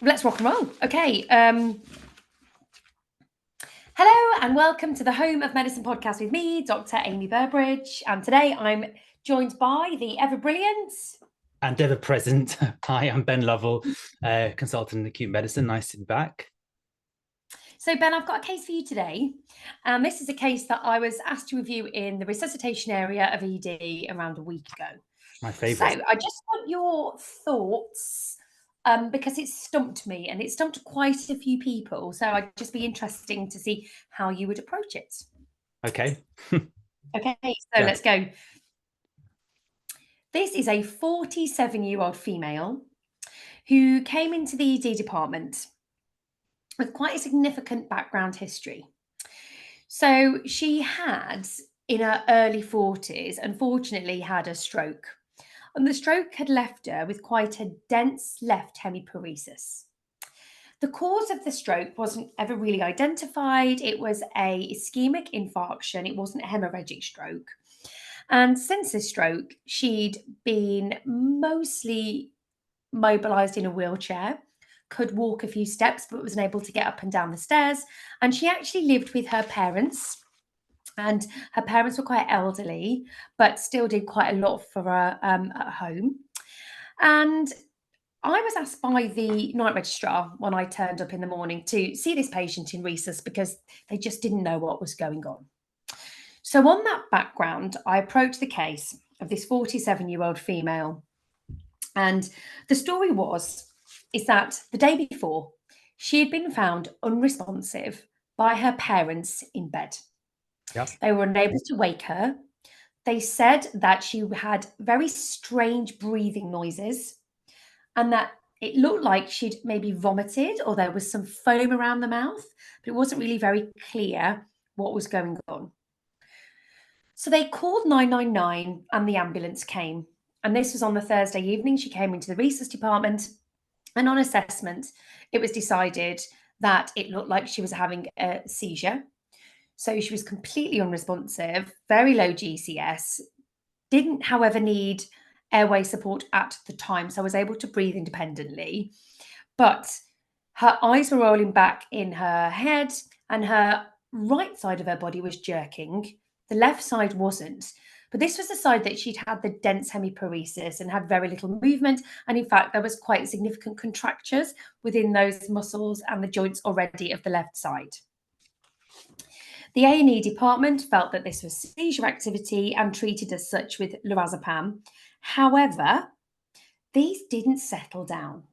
Let's rock and roll. Okay. Hello and welcome to the Home of Medicine podcast with me, Dr. Amie Burbridge. And today I'm joined by the ever brilliant and ever present. Hi, I'm Ben Lovell, consultant in acute medicine. Nice to be back. So, Ben, I've got a case for you today. And this is a case that I was asked to review in the resuscitation area of ED around a week ago. My So, favourite. I just want your thoughts because it stumped me and it stumped quite a few people. So, I'd just be interesting to see how you would approach it. Okay. Okay, so let's go. This is a 47-year-old female who came into the ED department with quite a significant background history. So she had, in her early 40s, unfortunately had a stroke. And the stroke had left her with quite a dense left hemiparesis. The cause of the stroke wasn't ever really identified. It was a ischemic infarction. It wasn't a hemorrhagic stroke. And since this stroke, she'd been mostly mobilized in a wheelchair, could walk a few steps, but was unable to get up and down the stairs. And she actually lived with her parents. And her parents were quite elderly, but still did quite a lot for her at home. And I was asked by the night registrar when I turned up in the morning to see this patient in resus because they just didn't know what was going on. So on that background, I approached the case of this 47-year-old female. And the story is that the day before, she had been found unresponsive by her parents in bed. Yep. They were unable to wake her. They said that she had very strange breathing noises and that it looked like she'd maybe vomited or there was some foam around the mouth, but it wasn't really very clear what was going on. So they called 999 and the ambulance came. And this was on the Thursday evening. She came into the resus department and on assessment, it was decided that it looked like she was having a seizure. So she was completely unresponsive, very low GCS, didn't, however, need airway support at the time. So I was able to breathe independently. But her eyes were rolling back in her head and her right side of her body was jerking. The left side wasn't. But this was the side that she'd had the dense hemiparesis and had very little movement. And in fact, there was quite significant contractures within those muscles and the joints already of the left side. The A&E department felt that this was seizure activity and treated as such with lorazepam. However, these didn't settle down.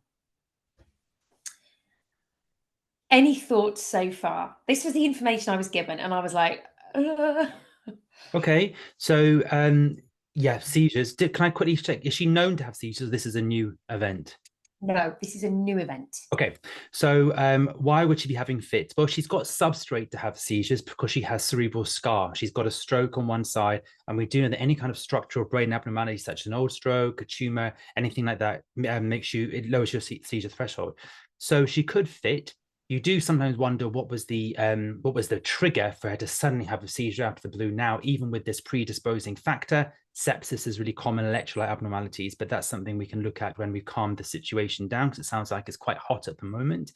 Any thoughts so far? This was the information I was given and I was like, Okay. So, seizures. Can I quickly check? Is she known to have seizures? This is a new event. No, this is a new event. Okay, so why would she be having fits? Well, she's got substrate to have seizures because she has cerebral scar. She's got a stroke on one side, and we do know that any kind of structural brain abnormality, such as an old stroke, a tumor, anything like that, it lowers your seizure threshold. So she could fit. You do sometimes wonder what was the trigger for her to suddenly have a seizure out of the blue now, even with this predisposing factor. Sepsis is really common, electrolyte abnormalities, but that's something we can look at when we calm the situation down because it sounds like it's quite hot at the moment.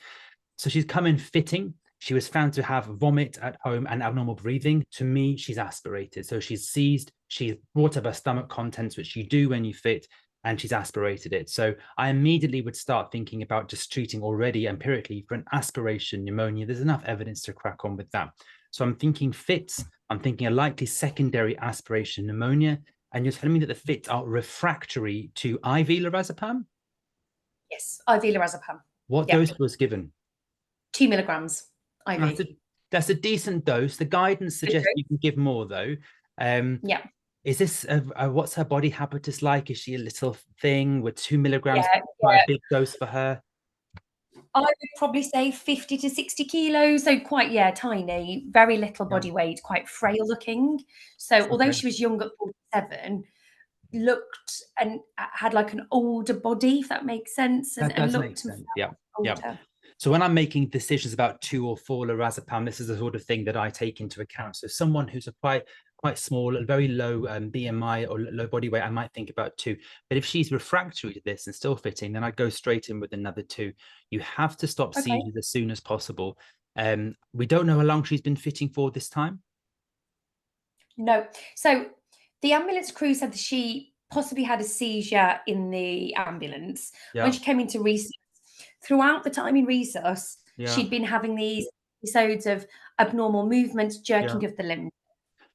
So she's come in fitting. She was found to have vomit at home and abnormal breathing. To me, she's aspirated. So she's seized, she's brought up her stomach contents, which you do when you fit, and she's aspirated it. So I immediately would start thinking about just treating already empirically for an aspiration pneumonia. There's enough evidence to crack on with that. So I'm thinking fits, I'm thinking a likely secondary aspiration pneumonia. And you're telling me that the fits are refractory to IV lorazepam? Yes, IV lorazepam. What dose was given? 2 milligrams IV. That's a decent dose. The guidance suggests you can give more, though. Yeah. Is this what's her body habitus like? Is she a little thing with 2 milligrams? Quite a big dose for her. I would probably say 50 to 60 kilos. So quite, tiny, very little body weight, quite frail looking. So although she was young at 47, looked and had like an older body, if that makes sense. That does make sense. Yeah. Yeah. So when I'm making decisions about 2 or 4 lorazepam, this is the sort of thing that I take into account. So someone who's quite quite small, very low BMI or low body weight, I might think about 2. But if she's refractory to this and still fitting, then I'd go straight in with another 2. You have to stop Okay. seizures as soon as possible. We don't know how long she's been fitting for this time. No. So the ambulance crew said that she possibly had a seizure in the ambulance when Yeah, she came into resus. Throughout the time in resus, yeah, she'd been having these episodes of abnormal movements, yeah. jerking of the limbs,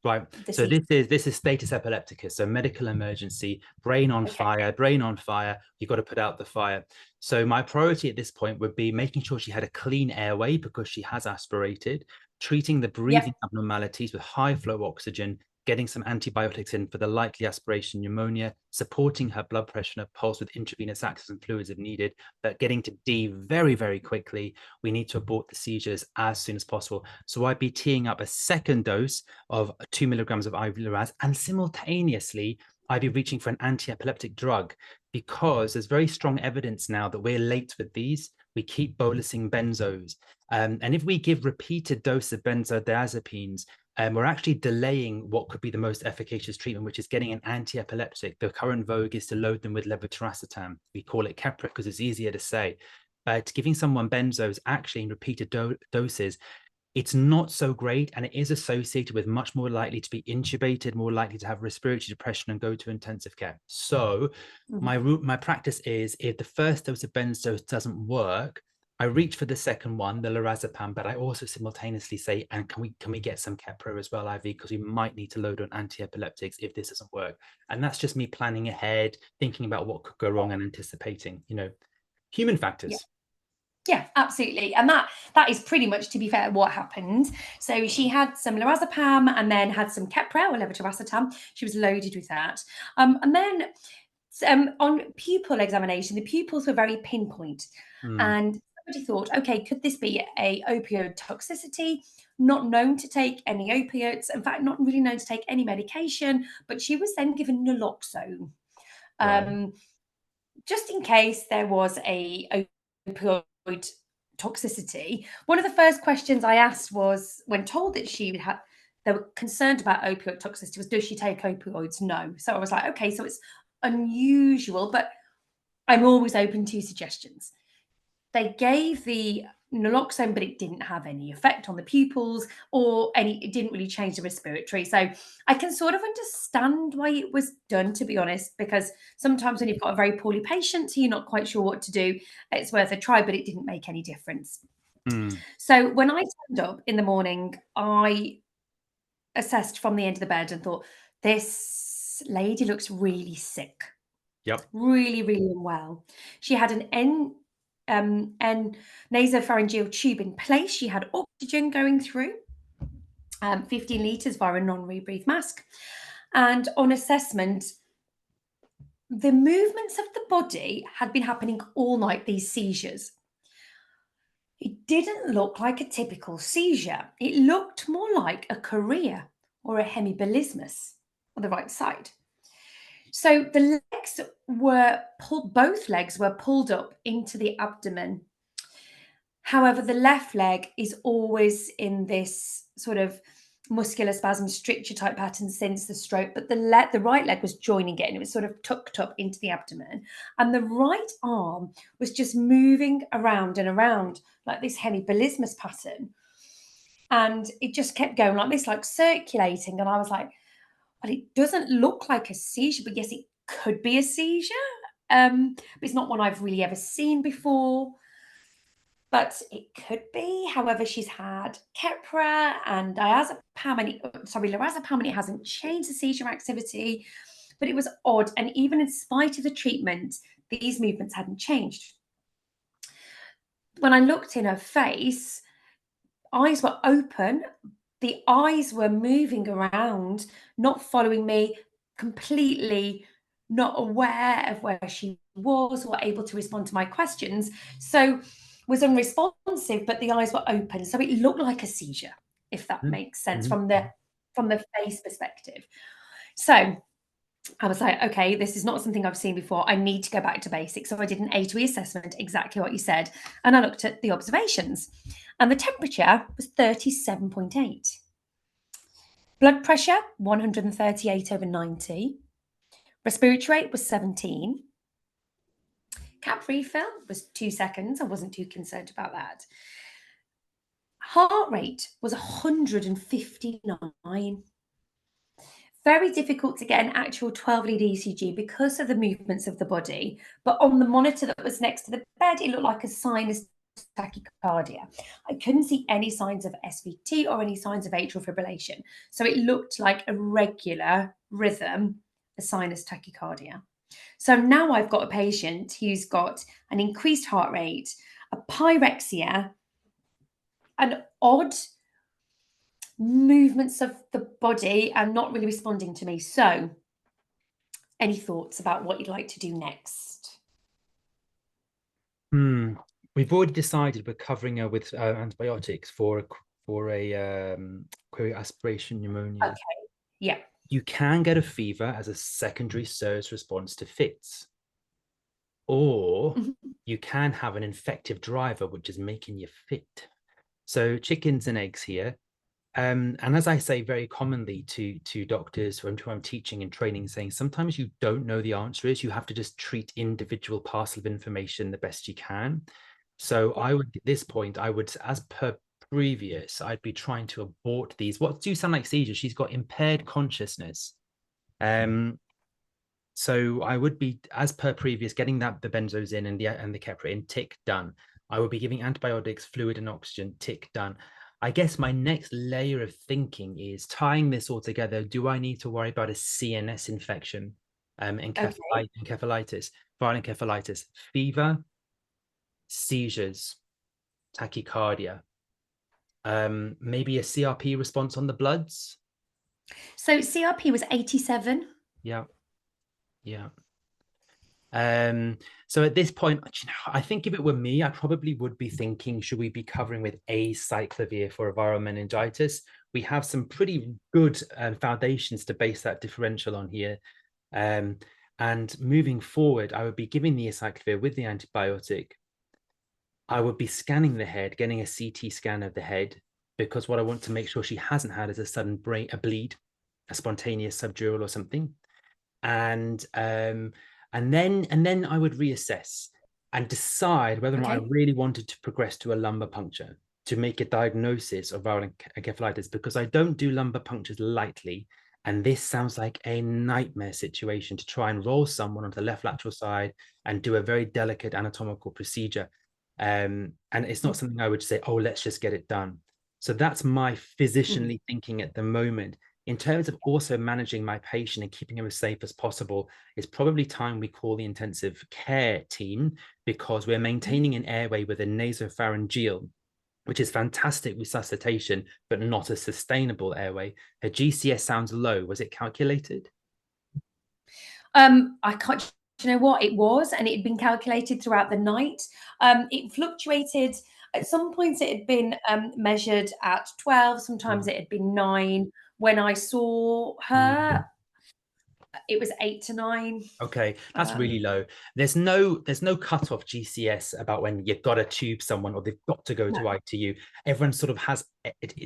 Right. the So seizure. this is status epilepticus, so medical emergency, brain on Okay. fire, brain on fire. You've got to put out the fire. So my priority at this point would be making sure she had a clean airway because she has aspirated, treating the breathing Yep. abnormalities with high flow oxygen, getting some antibiotics in for the likely aspiration pneumonia, supporting her blood pressure and her pulse with intravenous access and fluids if needed, but getting to D very, very quickly. We need to abort the seizures as soon as possible. So I'd be teeing up a second dose of 2 milligrams of IV Loraz, and simultaneously, I'd be reaching for an anti-epileptic drug because there's very strong evidence now that we're late with these. We keep bolusing benzos. And if we give repeated dose of benzodiazepines, we're actually delaying what could be the most efficacious treatment, which is getting an anti-epileptic. The current vogue is to load them with levetiracetam. We call it Keppra because it's easier to say. But giving someone benzos actually in repeated doses, it's not so great, and it is associated with much more likely to be intubated, more likely to have respiratory depression and go to intensive care. So Mhm. my practice is, if the first dose of benzos doesn't work, I reach for the second one, the lorazepam, but I also simultaneously say, and can we get some Keppra as well, IV, because we might need to load on anti-epileptics if this doesn't work. And that's just me planning ahead, thinking about what could go wrong and anticipating, human Yeah. factors. Yeah, absolutely. And that is pretty much, to be fair, what happened. So she had some lorazepam and then had some Keppra or levetiracetam. She was loaded with that. And then on pupil examination, the pupils were very pinpoint. Mm, And somebody thought, okay, could this be a opioid toxicity? Not known to take any opiates, in fact, not really known to take any medication, but she was then given naloxone. right. Um, just in case there was a opioid toxicity. One of the first questions I asked was, when told that she would have, they were concerned about opioid toxicity, was, does she take opioids? No. So I was like, okay, so it's unusual, but I'm always open to suggestions. They gave the naloxone, but it didn't have any effect on the pupils or it didn't really change the respiratory. So I can sort of understand why it was done, to be honest, because sometimes when you've got a very poorly patient, you're not quite sure what to do, it's worth a try, but it didn't make any difference. Mm, So when I turned up in the morning, I assessed from the end of the bed and thought, this lady looks really sick. yep. Really, really unwell. She had an nasopharyngeal tube in place. She had oxygen going through, 15 litres via a non-rebreathe mask. And on assessment, the movements of the body had been happening all night, these seizures. It didn't look like a typical seizure. It looked more like a chorea or a hemibelismus on the right side. So the legs were pulled, both legs were pulled up into the abdomen. However, the left leg is always in this sort of muscular spasm stricture type pattern since the stroke, but the right leg was joining it and it was sort of tucked up into the abdomen. And the right arm was just moving around and around like this hemibelismus pattern. And it just kept going like this, like circulating. And I was like, well, it doesn't look like a seizure, but yes, it could be a seizure. But it's not one I've really ever seen before. But it could be. However, she's had Keppra and diazepam, lorazepam, and it hasn't changed the seizure activity. But it was odd, and even in spite of the treatment, these movements hadn't changed. When I looked in her face, eyes were open, the eyes were moving around, not following me, completely not aware of where she was or able to respond to my questions. So was unresponsive, but the eyes were open. So it looked like a seizure, if that Mm, makes sense mhm. from the face perspective. So I was like, okay, this is not something I've seen before. I need to go back to basics. So I did an A to E assessment, exactly what you said. And I looked at the observations, and the temperature was 37.8. Blood pressure, 138/90. Respiratory rate was 17. Cap refill was 2 seconds. I wasn't too concerned about that. Heart rate was 159. Very difficult to get an actual 12-lead ECG because of the movements of the body. But on the monitor that was next to the bed, it looked like a sinus tachycardia. I couldn't see any signs of SVT or any signs of atrial fibrillation. So it looked like a regular rhythm, a sinus tachycardia. So now I've got a patient who's got an increased heart rate, a pyrexia, an odd movements of the body, and not really responding to me. So, any thoughts about what you'd like to do next? We've already decided we're covering her with antibiotics for a query aspiration pneumonia. Okay. Yeah. You can get a fever as a secondary SIRS response to fits, or you can have an infective driver, which is making you fit. So chickens and eggs here. And as I say very commonly to doctors who I'm teaching and training, saying sometimes you don't know the answer is, you have to just treat individual parcel of information the best you can. So I would, at this point, I would, as per previous, I'd be trying to abort these. What do sound like seizures? She's got impaired consciousness. So I would be, as per previous, getting that the benzos in and the Keppra in, tick, done. I would be giving antibiotics, fluid and oxygen, tick, done. I guess my next layer of thinking is tying this all together. Do I need to worry about a CNS infection, encephalitis, viral encephalitis, fever, seizures, tachycardia, maybe a CRP response on the bloods? So CRP was 87. Yeah. Yeah. So at this point, I think if it were me, I probably would be thinking, should we be covering with acyclovir for a viral meningitis? We have some pretty good foundations to base that differential on here. And moving forward, I would be giving the acyclovir with the antibiotic. I would be scanning the head, getting a CT scan of the head, because what I want to make sure she hasn't had is a sudden bleed, a spontaneous subdural or something. And then I would reassess and decide whether or not I really wanted to progress to a lumbar puncture to make a diagnosis of viral encephalitis, because I don't do lumbar punctures lightly. And this sounds like a nightmare situation to try and roll someone onto the left lateral side and do a very delicate anatomical procedure. And it's not something I would say, oh, let's just get it done. So that's my physicianly thinking at the moment. In terms of also managing my patient and keeping him as safe as possible, it's probably time we call the intensive care team, because we're maintaining an airway with a nasopharyngeal, which is fantastic resuscitation, but not a sustainable airway. Her GCS sounds low. Was it calculated? I can't, do you know what it was? And it had been calculated throughout the night. It fluctuated. At some points, it had been measured at 12. Sometimes it had been 9. When I saw her, it was 8 to 9. Okay, that's really low. There's no cutoff GCS about when you've got to tube someone or they've got to go to ITU. Everyone sort of has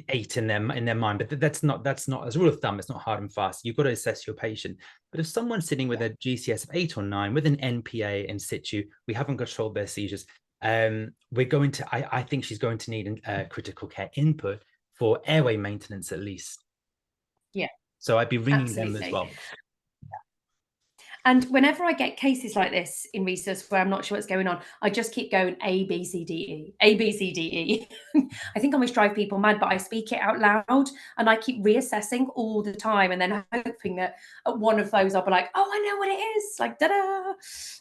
8 in their mind, but that's not as a rule of thumb. It's not hard and fast. You've got to assess your patient. But if someone's sitting with a GCS of 8 or 9 with an NPA in situ, we haven't controlled their seizures. We're going to. I think she's going to need critical care input for airway maintenance at least. Yeah. So I'd be ringing them as well. And whenever I get cases like this in resus where I'm not sure what's going on, I just keep going A, B, C, D, E, A, B, C, D, E. I think I almost drive people mad, but I speak it out loud and I keep reassessing all the time and then hoping that at one of those I'll be like, oh, I know what it is, like, da-da.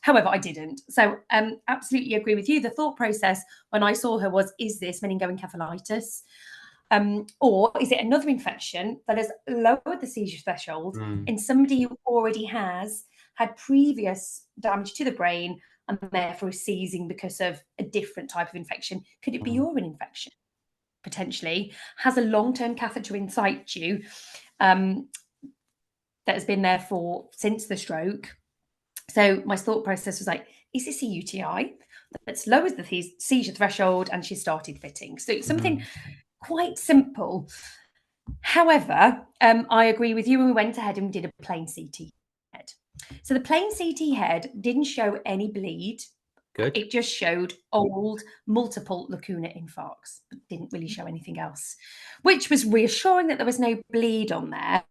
However, I didn't. So absolutely agree with you. The thought process when I saw her was, is this meningoencephalitis? Or is it another infection that has lowered the seizure threshold in somebody who already has had previous damage to the brain and therefore is seizing because of a different type of infection? Could it be urine infection? Potentially. Has a long-term catheter in situ that has been there since the stroke. So my thought process was like, is this a UTI that's lowered the seizure threshold and she started fitting? So something quite simple. However, I agree with you, and we went ahead and did a plain CT head. So the plain CT head didn't show any bleed. Good. It just showed old multiple lacuna infarcts, but didn't really show anything else, which was reassuring that there was no bleed on there.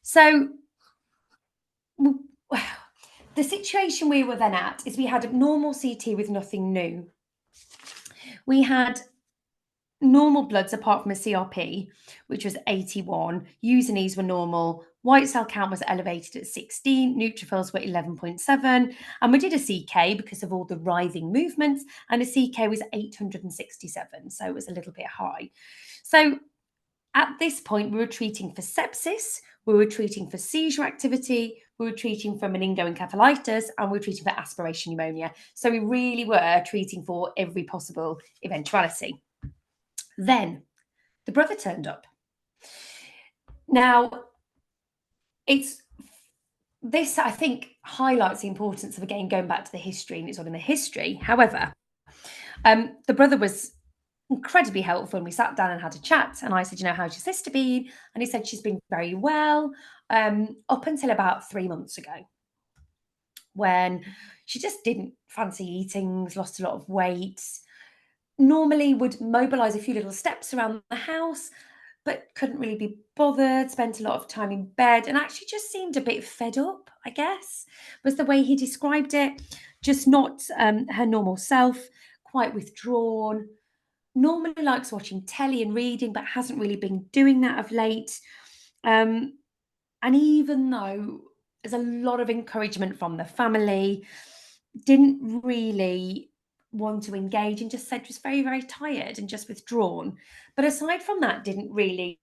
So the situation we were then at is we had a normal CT with nothing new. We had normal bloods apart from a CRP, which was 81. Usinase were normal. White cell count was elevated at 16. Neutrophils were 11.7. And we did a CK because of all the writhing movements, and a CK was 867. So it was a little bit high. So at this point, we were treating for sepsis, we were treating for seizure activity, we were treating for meningoencephalitis, and we were treating for aspiration pneumonia. So we really were treating for every possible eventuality. Then the brother turned up. Now, this, I think, highlights the importance of, again, going back to the history, and it's all in the history. However, the brother was incredibly helpful, and we sat down and had a chat, and I said, how's your sister been? And he said she's been very well, up until about 3 months ago, when she just didn't fancy eating, lost a lot of weight, normally would mobilize a few little steps around the house, but couldn't really be bothered, spent a lot of time in bed, and actually just seemed a bit fed up, I guess, was the way he described it. Just not her normal self, quite withdrawn. Normally likes watching telly and reading, but hasn't really been doing that of late. And even though there's a lot of encouragement from the family, didn't really want to engage, and just said was very, very tired and just withdrawn. But aside from that, didn't really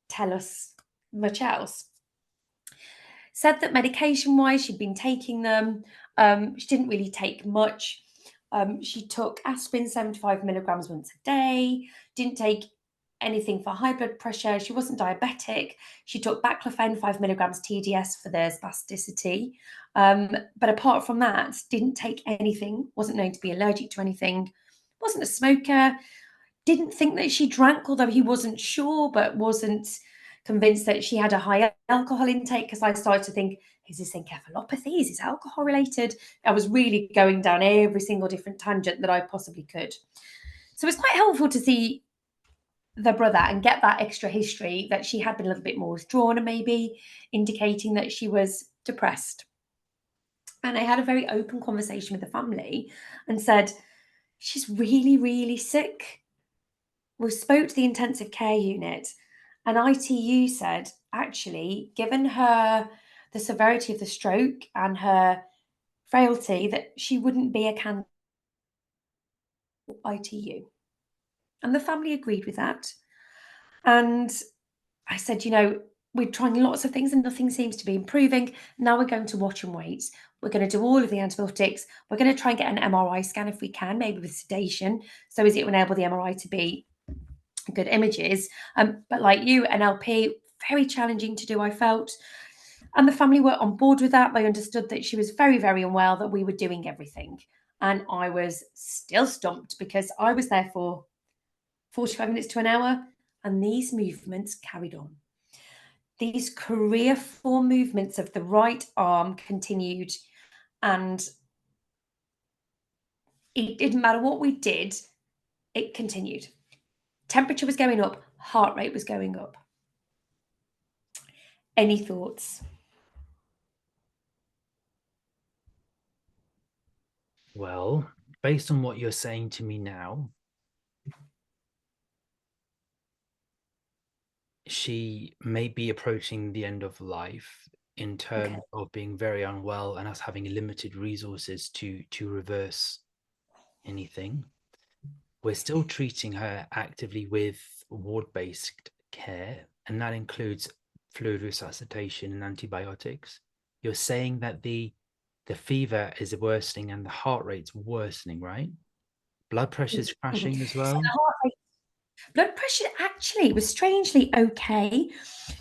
tell us much else. Said that medication-wise, she'd been taking them. She didn't really take much. She took aspirin 75 milligrams once a day, didn't take anything for high blood pressure. She wasn't diabetic. She took baclofen 5 milligrams TDS for the spasticity. But apart from that, didn't take anything, wasn't known to be allergic to anything, wasn't a smoker, didn't think that she drank, although he wasn't sure, but wasn't convinced that she had a high alcohol intake, because I started to think, is this encephalopathy? Is this alcohol related? I was really going down every single different tangent that I possibly could. So it's quite helpful to see the brother and get that extra history that she had been a little bit more withdrawn, and maybe indicating that she was depressed. And I had a very open conversation with the family and said, she's really, really sick. We spoke to the intensive care unit, and ITU said, actually, given her the severity of the stroke and her frailty, that she wouldn't be a candidate for ITU. And the family agreed with that. And I said, we're trying lots of things and nothing seems to be improving. Now we're going to watch and wait. We're going to do all of the antibiotics. We're going to try and get an MRI scan if we can, maybe with sedation. So as it will enable the MRI to be good images. But like you, NLP, very challenging to do, I felt. And the family were on board with that. They understood that she was very, very unwell, that we were doing everything. And I was still stumped because I was there for 45 minutes to an hour, and these movements carried on. These career form movements of the right arm continued, and it didn't matter what we did, it continued. Temperature was going up, heart rate was going up. Any thoughts? Well, based on what you're saying to me now, she may be approaching the end of life in terms of being very unwell and us having limited resources to reverse anything. We're still treating her actively with ward-based care, and that includes fluid resuscitation and antibiotics. You're saying that the fever is worsening and the heart rate's worsening, right? Blood pressure's crashing as well. Blood pressure actually was strangely okay.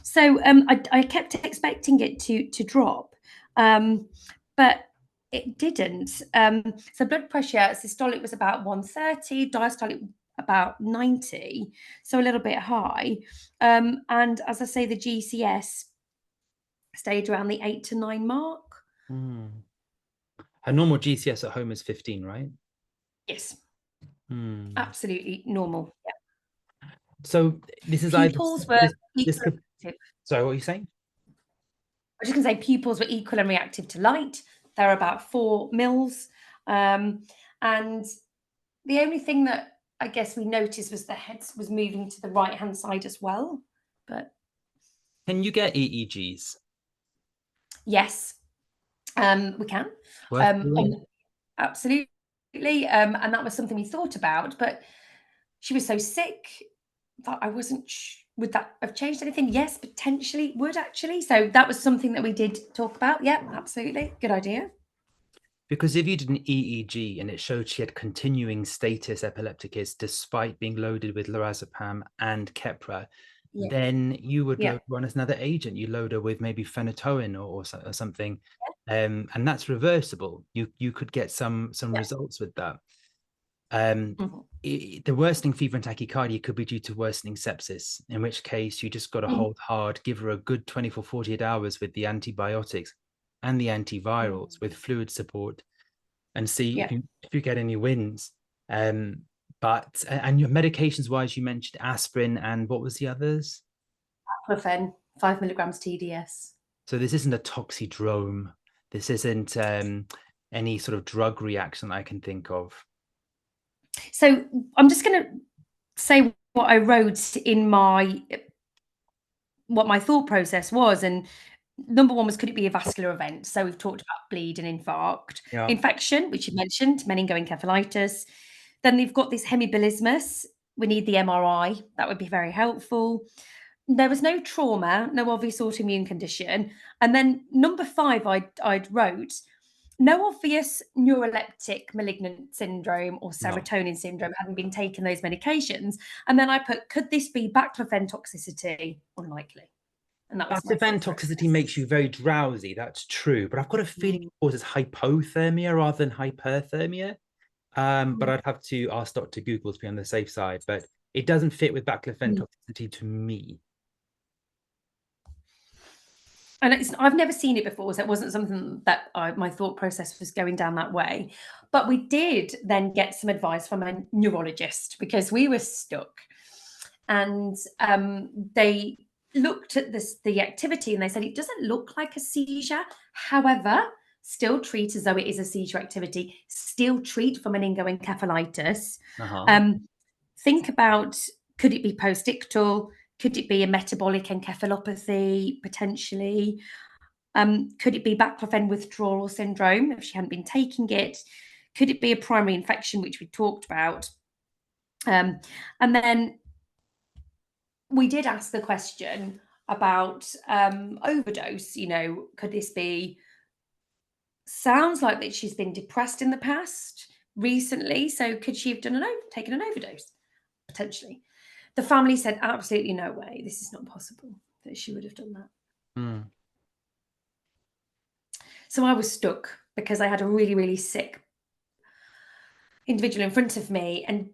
So I kept expecting it to drop, but it didn't. So blood pressure systolic was about 130, diastolic about 90, so a little bit high. And as I say, the GCS stayed around the 8 to 9 mark. Mm. A normal GCS at home is 15, right? Yes, Mm. absolutely normal. Yeah. So this is either Pupils were this equal and could. reactive. Sorry, what are you saying? I was just going to say pupils were equal and reactive to light. They're about 4 mils. Um, and the only thing that I guess we noticed was the head was moving to the right hand side as well. But Can you get EEGs? yes, we can. Worth doing? On absolutely. And that was something we thought about, but she was so sick that I wasn't would that have changed anything? Yes, potentially would actually. So that was something that we did talk about. Yeah, absolutely. Good idea. Because if you did an EEG and it showed she had continuing status epilepticus despite being loaded with lorazepam and Keppra, Yeah. then you would Yeah. load her on as another agent. You load her with maybe phenytoin or something, and that's reversible. You could get some Yeah. results with that. Um, Mhm. the worsening fever and tachycardia could be due to worsening sepsis, in which case you just got to Mhm. hold hard, give her a good 24, 48 hours with the antibiotics and the Mm. antivirals with fluid support and see Yeah. if you get any wins. Um, but and your medications wise, you mentioned aspirin and what was the others? Clofen, 5 milligrams TDS. So this isn't a toxidrome. This isn't any sort of drug reaction I can think of. So I'm just going to say what I wrote in my what my thought process was. And number one was, could it be a vascular event? So we've talked about bleed and infarct, Yeah. infection, which you mentioned, meningoencephalitis. Then they've got this hemibilismus. We need the MRI. That would be very helpful. There was no trauma, no obvious autoimmune condition. And then number five, I'd wrote no obvious neuroleptic malignant syndrome or No. serotonin syndrome, hadn't been taking those medications. And then I put, could this be baclofen toxicity? Unlikely. And that was my Active thought toxicity process. makes you very drowsy. That's true, but I've got a feeling Mm. it causes hypothermia rather than hyperthermia. But I'd have to ask Dr. Google to be on the safe side. But it doesn't fit with baclofen Mm. toxicity to me. And I've never seen it before, so it wasn't something that my thought process was going down that way. But we did then get some advice from a neurologist because we were stuck, and they looked at the activity and they said it doesn't look like a seizure. However, still treat as though it is a seizure activity. Still treat for meningoencephalitis. Uh-huh. Um, think about, could it be postictal? Could it be a metabolic encephalopathy potentially? Could it be baclofen withdrawal syndrome if she hadn't been taking it? Could it be a primary infection, which we talked about? And then we did ask the question about overdose. Could this be? Sounds like that she's been depressed in the past recently. So could she have taken an overdose potentially? The family said absolutely no way. This is not possible that she would have done that. Mm. So I was stuck because I had a really, really sick individual in front of me. And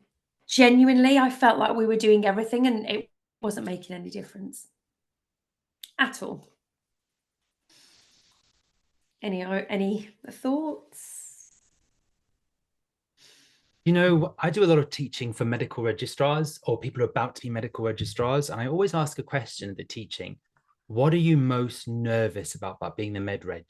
genuinely, I felt like we were doing everything and it wasn't making any difference at all. Any thoughts? I do a lot of teaching for medical registrars or people who are about to be medical registrars, and I always ask a question at the teaching: what are you most nervous about being the med reg?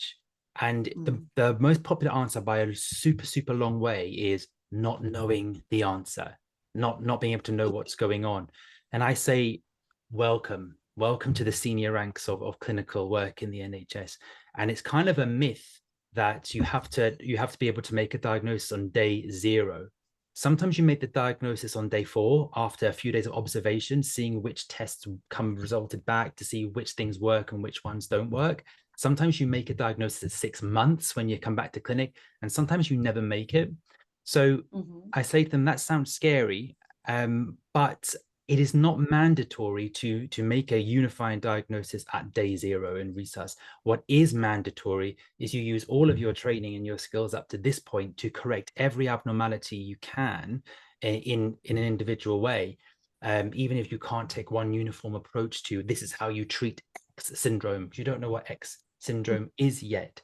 And Mm. the most popular answer by a super, super long way is not knowing the answer, not being able to know what's going on. And I say, welcome to the senior ranks of clinical work in the NHS. And it's kind of a myth that you have to be able to make a diagnosis on day zero. Sometimes you make the diagnosis on day 4 after a few days of observation, seeing which tests come resulted back to see which things work and which ones don't work. Sometimes you make a diagnosis at 6 months when you come back to clinic, and sometimes you never make it. So Mhm. I say to them, that sounds scary, but it is not mandatory to make a unifying diagnosis at day 0 in resus. What is mandatory is you use all of your training and your skills up to this point to correct every abnormality you can in an individual way. Even if you can't take one uniform approach to this is how you treat X syndrome, you don't know what X syndrome is yet.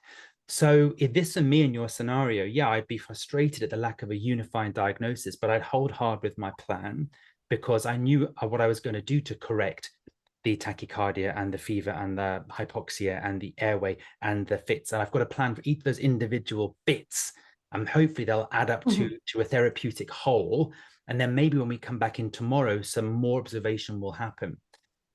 So if this were me in your scenario, yeah, I'd be frustrated at the lack of a unifying diagnosis, but I'd hold hard with my plan because I knew what I was going to do to correct the tachycardia and the fever and the hypoxia and the airway and the fits. And I've got a plan for each of those individual bits. And hopefully they'll add up to a therapeutic whole. And then maybe when we come back in tomorrow, some more observation will happen.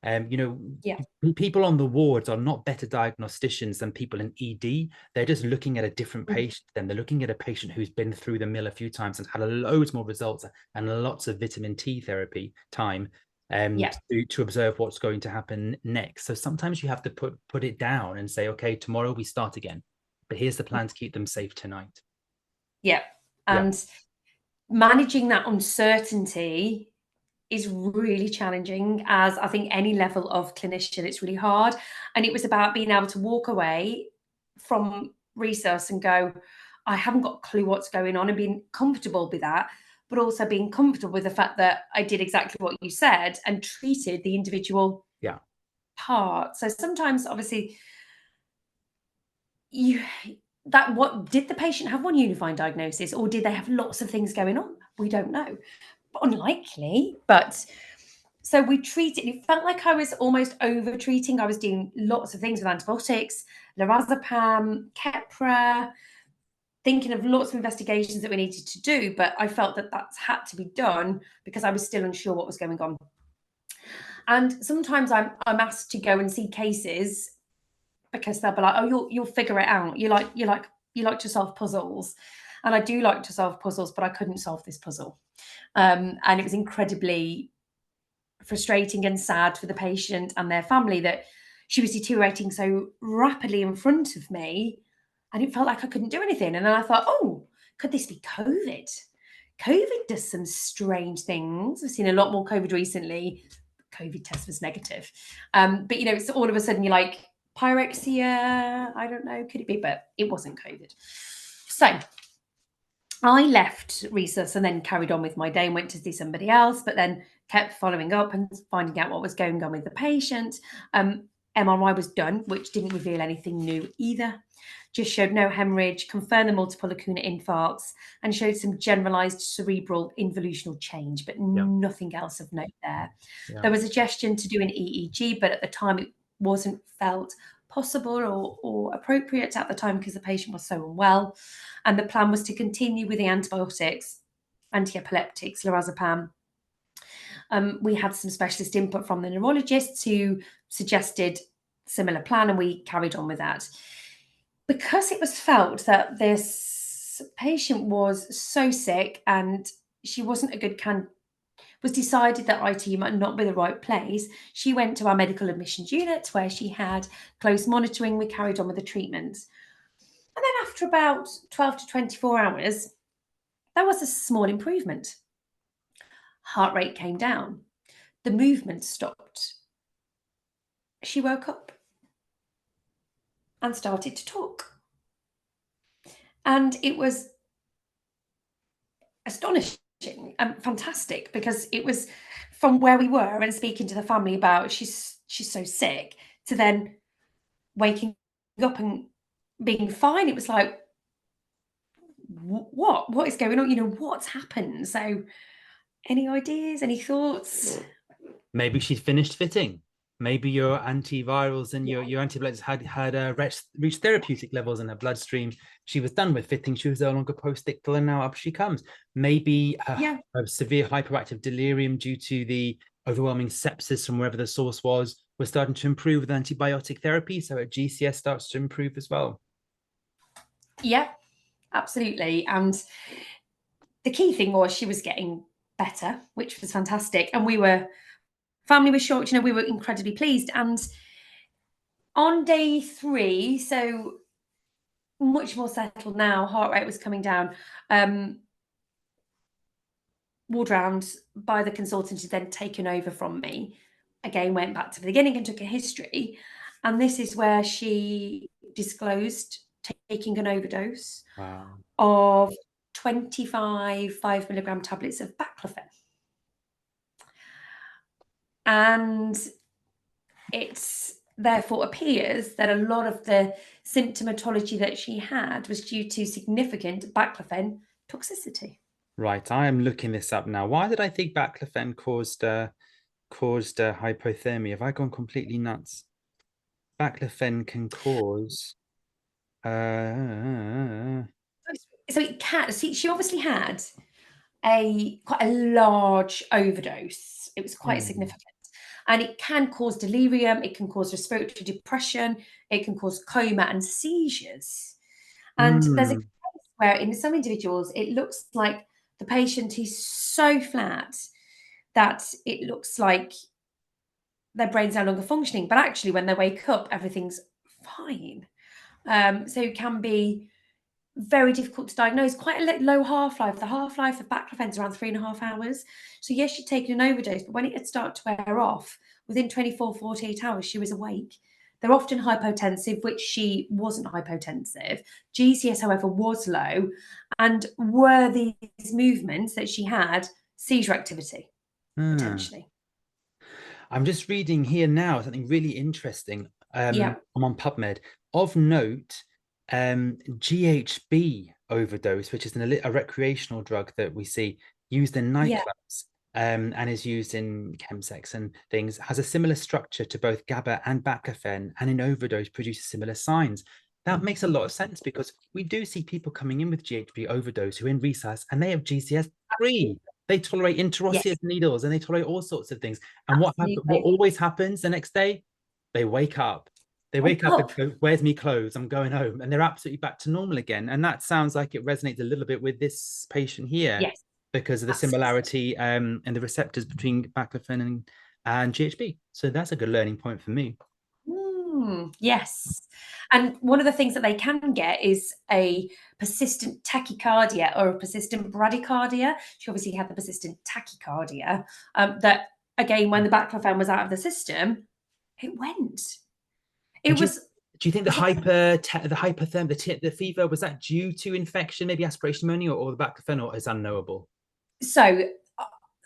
Yeah. People on the wards are not better diagnosticians than people in ED. They're just looking at a different patient. Then they're looking at a patient who's been through the mill a few times and had loads more results and lots of vitamin T therapy time Yeah. to observe what's going to happen next. So sometimes you have to put it down and say, okay, tomorrow we start again, but here's the plan to keep them safe tonight. Yeah. Yeah, And managing that uncertainty is really challenging. As I think any level of clinician, it's really hard. And it was about being able to walk away from resus and go, I haven't got a clue what's going on, and being comfortable with that, but also being comfortable with the fact that I did exactly what you said and treated the individual yeah, part. So sometimes, obviously, you that what did the patient have one unifying diagnosis, or did they have lots of things going on? We don't know. Unlikely, but so we treated. It felt like I was almost over treating. I was doing lots of things with antibiotics, lorazepam, Keppra, thinking of lots of investigations that we needed to do, but I felt that that's had to be done because I was still unsure what was going on. And sometimes I'm asked to go and see cases because they'll be like, "Oh, you'll figure it out. You like to solve puzzles," and I do like to solve puzzles, but I couldn't solve this puzzle, and it was incredibly frustrating and sad for the patient and their family that she was deteriorating so rapidly in front of me, and it felt like I couldn't do anything. And then I thought, oh, could this be COVID? COVID does some strange things. I've seen a lot more COVID recently. COVID test was negative. But it's all of a sudden you're like, pyrexia, I don't know, could it be? But it wasn't COVID. So I left resus and then carried on with my day and went to see somebody else, but then kept following up and finding out what was going on with the patient. MRI was done, which didn't reveal anything new either. Just showed no hemorrhage, confirmed the multiple lacuna infarcts, and showed some generalized cerebral involutional change, but yeah, nothing else of note there. yeah, There was a suggestion to do an EEG, but at the time it wasn't felt possible or appropriate at the time because the patient was so unwell. And the plan was to continue with the antibiotics, anti-epileptics, lorazepam. We had some specialist input from the neurologists who suggested similar plan, and we carried on with that. Because it was felt that this patient was so sick and she wasn't a good candidate, was decided that IT might not be the right place. She went to our medical admissions unit where she had close monitoring. We carried on with the treatment. And then after about 12 to 24 hours, there was a small improvement. Heart rate came down. The movement stopped. She woke up and started to talk. And it was astonishing and fantastic because it was from where we were and speaking to the family about she's so sick to then waking up and being fine. It was like, what is going on? What's happened? So any ideas, any thoughts? maybe she's finished fitting. Maybe your antivirals and Yeah. your antibiotics had reached therapeutic levels in her bloodstream. She was done with fitting. She was no longer post-ictal, and now up she comes. Maybe Yeah. a severe hyperactive delirium due to the overwhelming sepsis from wherever the source was starting to improve with antibiotic therapy. So her GCS starts to improve as well. Yeah, absolutely. And the key thing was she was getting better, which was fantastic. And family was shocked, we were incredibly pleased. And on day 3, so much more settled now, heart rate was coming down. Ward round by the consultant who then taken over from me. Again, went back to the beginning and took a history. And this is where she disclosed taking an overdose Wow. of 25 5 mg tablets of baclofen. And it therefore appears that a lot of the symptomatology that she had was due to significant baclofen toxicity. Right, I am looking this up now. Why did I think baclofen caused hypothermia? Have I gone completely nuts? Baclofen can cause. So it can. See, she obviously had quite a large overdose. It was quite significant. And it can cause delirium, it can cause respiratory depression, it can cause coma and seizures. And there's a Mm. case where in some individuals, it looks like the patient is so flat that it looks like their brain's no longer functioning. But actually, when they wake up, everything's fine. So it can be very difficult to diagnose. Quite a low half-life. The half-life of baclofen is around 3.5 hours. So yes, she'd taken an overdose, but when it had started to wear off, within 24, 48 hours, she was awake. They're often hypotensive, which she wasn't hypotensive. GCS, however, was low. And were these movements that she had seizure activity, potentially? I'm just reading here now something really interesting. Yeah. I'm on PubMed. Of note, GHB overdose, which is a recreational drug that we see used in Yeah. nightclubs, and is used in chemsex and things, has a similar structure to both GABA and baclofen, and in overdose produces similar signs. That makes a lot of sense because we do see people coming in with GHB overdose who are in resus and they have GCS3. They tolerate interosseous Yes, needles and they tolerate all sorts of things. And what absolutely. always happens the next day? They wake up. They Wake wake up and up. go, "Where's me clothes? I'm going home." And they're absolutely back to normal again. And that sounds like it resonates a little bit with this patient here Yes, because of the absolutely. similarity in the receptors between baclofen and GHB. So that's a good learning point for me. Yes. And one of the things that they can get is a persistent tachycardia or a persistent bradycardia. She obviously had the persistent tachycardia. That again, when the baclofen was out of the system, it went. And It was do you think the was it hypothermia, the fever, was that due to infection, maybe aspiration pneumonia, or the baclofen, or is unknowable? so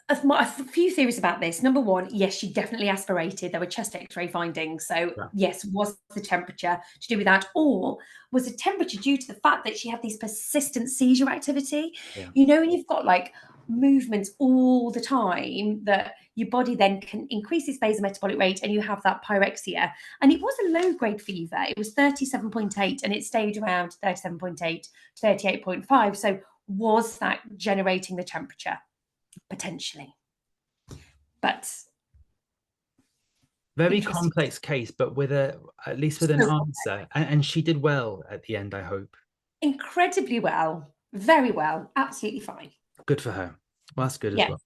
a few theories about this. Number one, yes, she definitely aspirated. There were chest X-ray findings. So Yeah. yes, was the temperature to do with that, or was the temperature due to the fact that she had these persistent seizure activity? Yeah. You know, when you've got like movements all the time, that your body then can increase its basal metabolic rate, and you have that pyrexia. And it was a low-grade fever. It was 37.8, and it stayed around 37.8 to 38.5. So was that generating the temperature? Potentially. But Very interesting. complex case, but with at least with an So answer. And she did well at the end, I hope. incredibly well, very well, absolutely fine. Good for her. Well, that's good as Yes, well.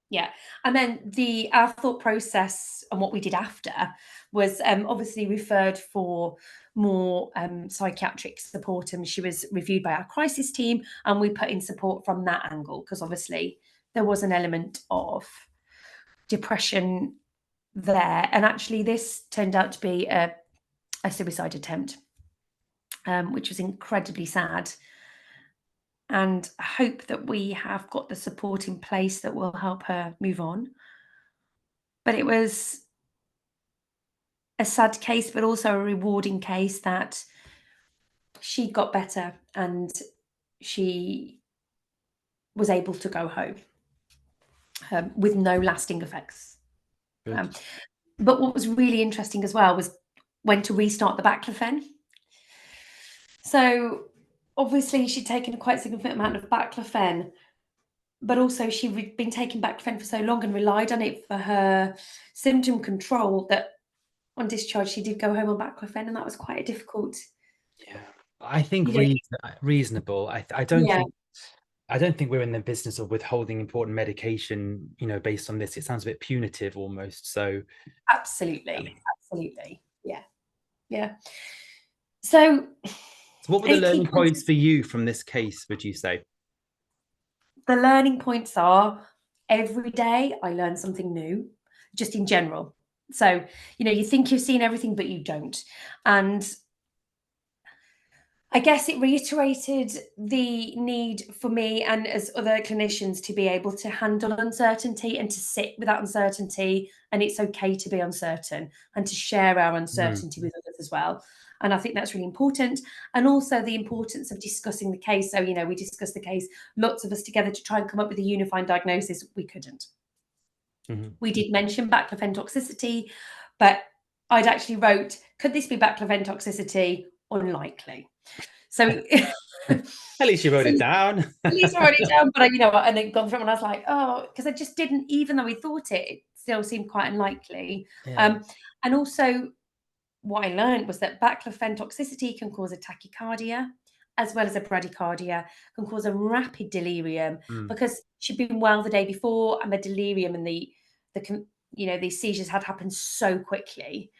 yeah. And then our thought process and what we did after was obviously referred for more psychiatric support, and she was reviewed by our crisis team, and we put in support from that angle because obviously there was an element of depression there, and actually this turned out to be a suicide attempt, which was incredibly sad. And I hope that we have got the support in place that will help her move on. But it was a sad case, but also a rewarding case that she got better and she was able to go home with no lasting effects. Good. Um, but what was really interesting as well was when to restart the baclofen. So obviously she'd taken a quite significant amount of baclofen, but also she'd been taking baclofen for so long and relied on it for her symptom control that on discharge she did go home on baclofen, and that was quite a difficult, Yeah. I think you know. reasonable. Yeah, I don't think we're in the business of withholding important medication, based on this. It sounds a bit punitive almost. So, I absolutely, mean, absolutely. Yeah, yeah. So so what were the any key learning points? points for you from this case, would you say? The learning points are every day I learn something new, just in general. So, you think you've seen everything, but you don't. And I guess it reiterated the need for me and as other clinicians to be able to handle uncertainty and to sit with that uncertainty. And it's okay to be uncertain and to share our uncertainty with others as well. And I think that's really important. And also the importance of discussing the case. So, you know, we discussed the case, lots of us together to try and come up with a unifying diagnosis. We couldn't. We did mention baclofen toxicity, but I'd actually wrote, could this be baclofen toxicity? Unlikely. So At least you wrote it down. At least I wrote it down, but I, you know, and then gone through it and I was like, oh, because I just didn't, even though we thought it, it still seemed quite unlikely. Yeah. And also what I learned was that baclofen toxicity can cause a tachycardia as well as a bradycardia, can cause a rapid delirium because she'd been well the day before and the delirium and the you know, these seizures had happened so quickly.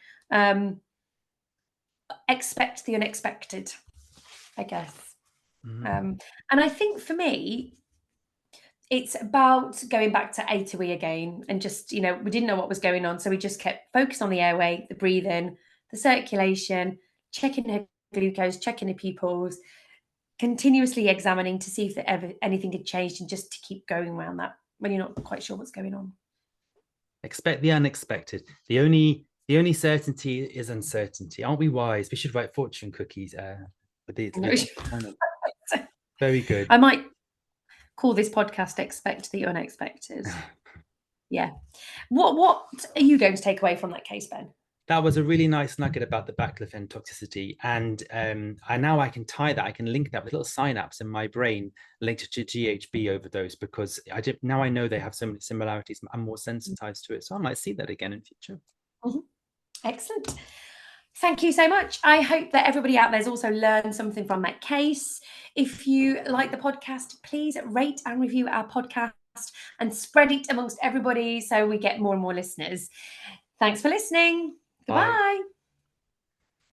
Expect the unexpected, I guess. And I think for me, it's about going back to A to E again and just, you know, we didn't know what was going on. So we just kept focused on the airway, the breathing, the circulation, checking her glucose, checking her pupils, continuously examining to see if anything had changed and just to keep going around that when you're not quite sure what's going on. Expect the unexpected. The only certainty is uncertainty. Aren't we wise? We should write fortune cookies. Very good. I might call this podcast "Expect the Unexpected." Yeah. What are you going to take away from that case, Ben? That was a really nice nugget about the baclofen toxicity, and I can tie that. I can link that with little synapse in my brain linked to GHB overdose because now I know they have so many similarities. I'm more sensitized to it, so I might see that again in future. Excellent. Thank you so much. I hope that everybody out there's also learned something from that case. If you like the podcast, please rate and review our podcast and spread it amongst everybody so we get more and more listeners. Thanks for listening. Goodbye. Bye.